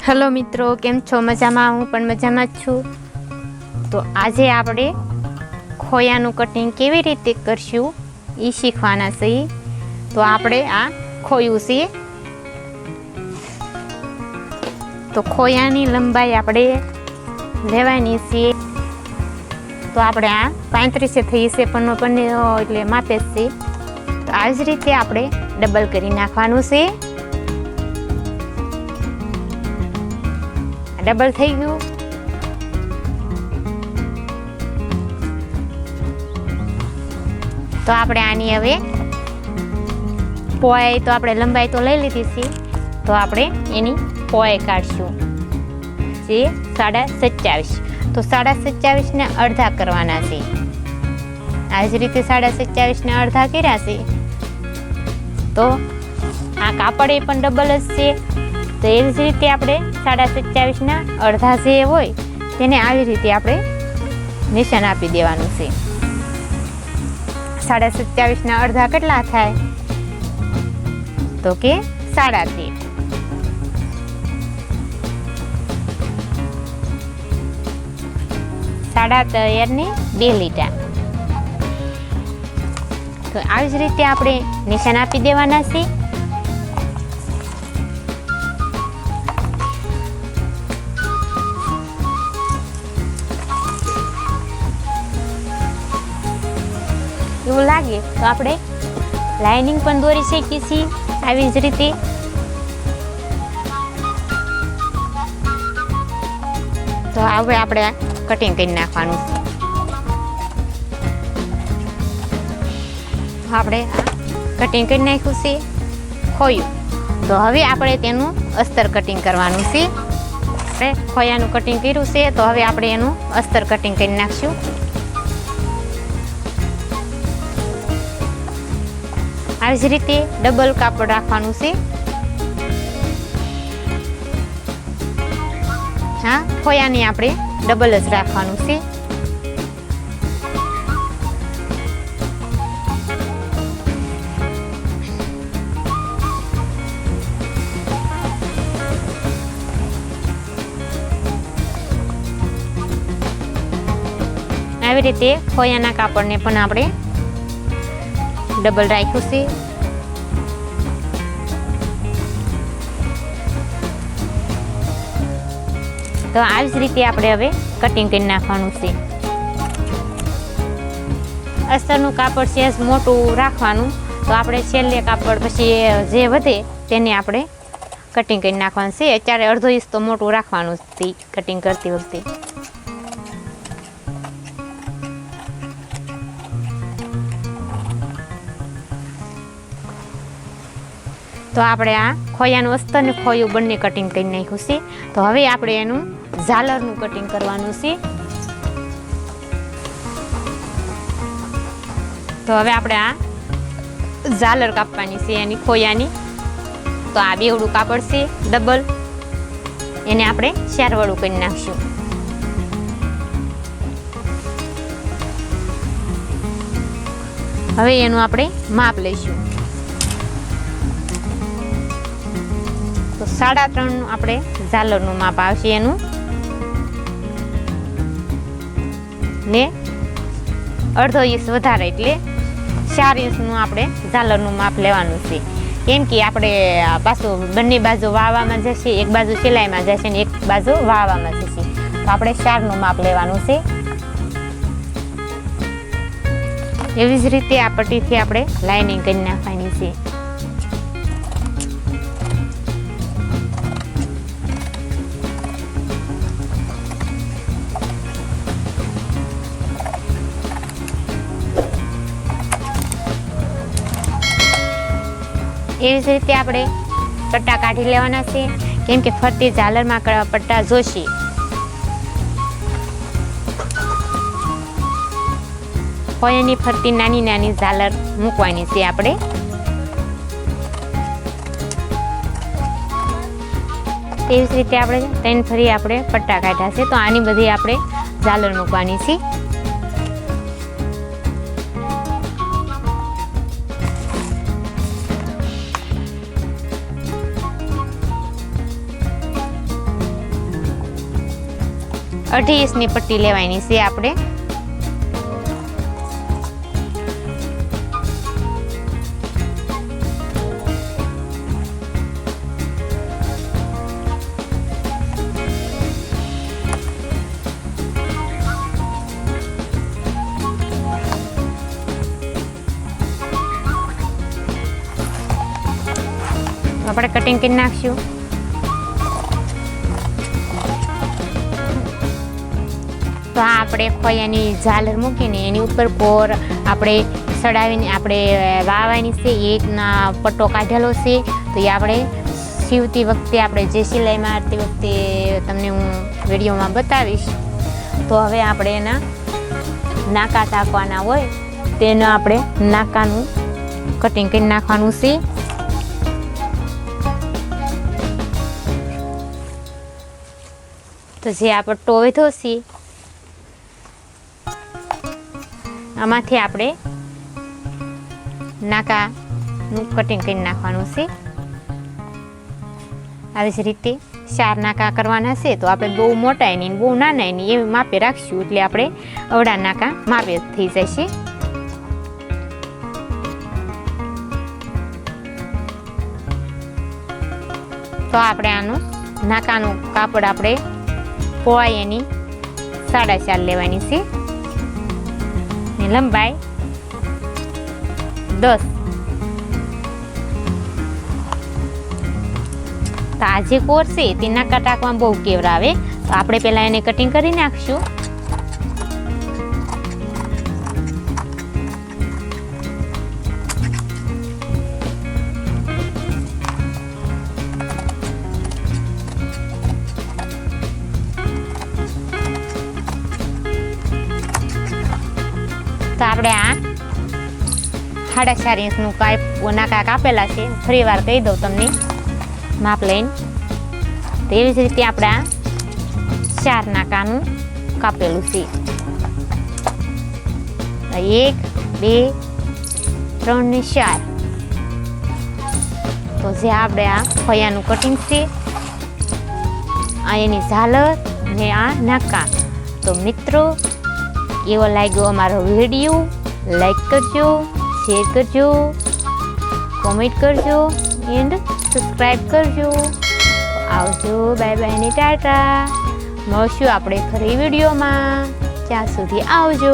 Hello મિત્રો, કેમ છો? મજામાં? હું પણ મજામાં જ છું. તો આજે આપણે ખોયાનું કટિંગ કેવી રીતે કરશું એ શીખવાના છીએ. તો આપણે આ ખોયું છે, તો ખોયાની લંબાઈ આપણે લેવાની છે. તો આપણે આ 35 થઈ છે, પણ એટલે માપે છે. તો આ જ રીતે આપણે ડબલ કરી નાખવાનું છે. ડબલ થઈ ગયું. તો આપણે આની હવે પોય તો આપણે લંબાઈ તો લઈ લીધી છે, તો આપણે એની પોય કાઢશું જે 27.5. તો 27.5 ને અડધા કરવાના છે. આ જ રીતે 27.5 ને અડધા કર્યા છે. તો આ કાપડ એ પણ ડબલ જ છે. તો એ જ રીતે આપણે 27.5 ના અડધા જે હોય તેને આવી રીતે આપણે નિશાન આપી દેવાનું છે. 27.5 ના અડધા કેટલા થાય? તો કે 13.5. 13.5 ને 2 લીટા. તો આવી જ રીતે આપણે નિશાન આપી દેવાના છે. એવું લાગે તો આપણે લાઇનિંગ પણ દોરી શકીએ છીએ આવી જ રીતે. તો હવે આપણે કટિંગ કરી નાખવાનું છે. આપણે કટિંગ કરી નાખ્યું છે ખોયું. તો હવે આપણે તેનું અસ્તર કટિંગ કરવાનું છે. આપણે ખોયાનું કટિંગ કર્યું છે, તો હવે આપણે એનું અસ્તર કટિંગ કરી નાખશું. આવી જ રીતે ડબલ કાપડ રાખવાનું છે. હા, ખોયાની આપણે ડબલ જ રાખવાનું છે. આવી રીતે ખોયાના કાપડને પણ આપણે ડબલ રાખ્યું છે. તો આવી જ રીતે આપણે હવે કટિંગ કરી નાખવાનું છે. અસ્તરનું કાપડ સેજ મોટું રાખવાનું. તો આપણે છેલ્લે કાપડ પછી જે વધે તેને આપણે કટિંગ કરી નાખવાનું છે. અત્યારે અડધો ઇંચ તો મોટું રાખવાનું છે કટિંગ કરતી વખતે. તો આપણે આ ખોયાનું અસ્તર ને ખોયું બંને કટિંગ કરી નાખ્યું છે. તો હવે આપણે એનું ઝાલરનું કટિંગ કરવાનું છે. તો હવે આપણે આ ઝાલર કાપવાની છે એની ખોયાની. તો આ બેવડું કાપડ છે ડબલ, એને આપણે ચારવાળું કરી નાખશું. હવે એનું આપણે માપ લઈશું. તો 3.5 આપણે ઝાલરનું માપ આવશે એનું, ને અડધો ઇંચ વધારે એટલે 4 ઇંચનું આપણે ઝાલરનું માપ લેવાનું છે. કેમ કે આપણે પાછું બંને બાજુ વાવવામાં જશે, એક બાજુ સિલાઈમાં જશે ને એક બાજુ વાવવામાં જશે. તો આપણે 4નું માપ લેવાનું છે. એવી જ રીતે આ પટ્ટીથી આપણે લાઇનિંગ કરી નાખવાની છે. એવી જ રીતે આપણે પટ્ટા કાઢી લેવાના છે, કેમ કે ફરતી ઝાલરમાં પટ્ટા જોશે. ખોયાની ફરતી નાની નાની ઝાલર મૂકવાની છે આપણે. તેવી જ રીતે આપણે 3 ફરી આપણે પટ્ટા કાઢ્યા છે. તો આની બધી આપણે ઝાલર મૂકવાની છે. અઢી ઇંચની પટ્ટી લેવાની છે આપણે. આપણે કટિંગ કરી નાખશું. તો આ આપણે ખોયાની ઝાલર મૂકીને એની ઉપર કોર આપણે સડાવીને આપણે વાવવાની છે. એ રીતના પટ્ટો કાઢેલો છે. તો એ આપણે સીવતી વખતે આપણે જે સિલાઈ મારતી વખતે તમને હું વિડીયોમાં બતાવીશ. તો હવે આપણે એના નાકા ટાંકવાના હોય તેનો આપણે નાકાનું કટિંગ કરી નાખવાનું છે. તો જે આ પટ્ટો વધ્યો છે આમાંથી આપણે નાકાનું કટિંગ કરી નાખવાનું છે. આવી જ રીતે 4 નાકા કરવાના છે. તો આપણે બહુ મોટા નહીં બહુ નાના નહીં એવી માપે રાખશું એટલે આપણે અવડા નાકા માપે થઈ જશે. તો આપણે આનું નાકાનું કાપડ આપણે પહોળાઈ એની 4.5 લેવાની છે ને લંબાઈ 10. તો આ જે કોર છે તે નાકા ટાંકવામાં બહુ કેવરાવે. તો આપણે પહેલાં એને કટિંગ કરી નાખશું. તો આપણે આ 4.5 ઇંચનું નાકા કાપેલા છે. ફરી વાર કહી દઉં તમને માપ લઈને. તો એવી જ રીતે આપણે આ 4 નાકાનું કાપેલું છે. 1 2 3 ને 4. તો જે આપણે આ ખોયાનું કટિંગ છે આ એની ઝાલર ને આ નાકા. તો મિત્રો કેવો લાગ્યો અમારો વિડીયો? લાઈક કરજો, શેર કરજો, કોમેન્ટ કરજો એન્ડ સબસ્ક્રાઈબ કરજો. આવજો, બાય બાય ને ટાટા. મળશું આપણે ફરી વિડીયોમાં. ત્યાં સુધી આવજો.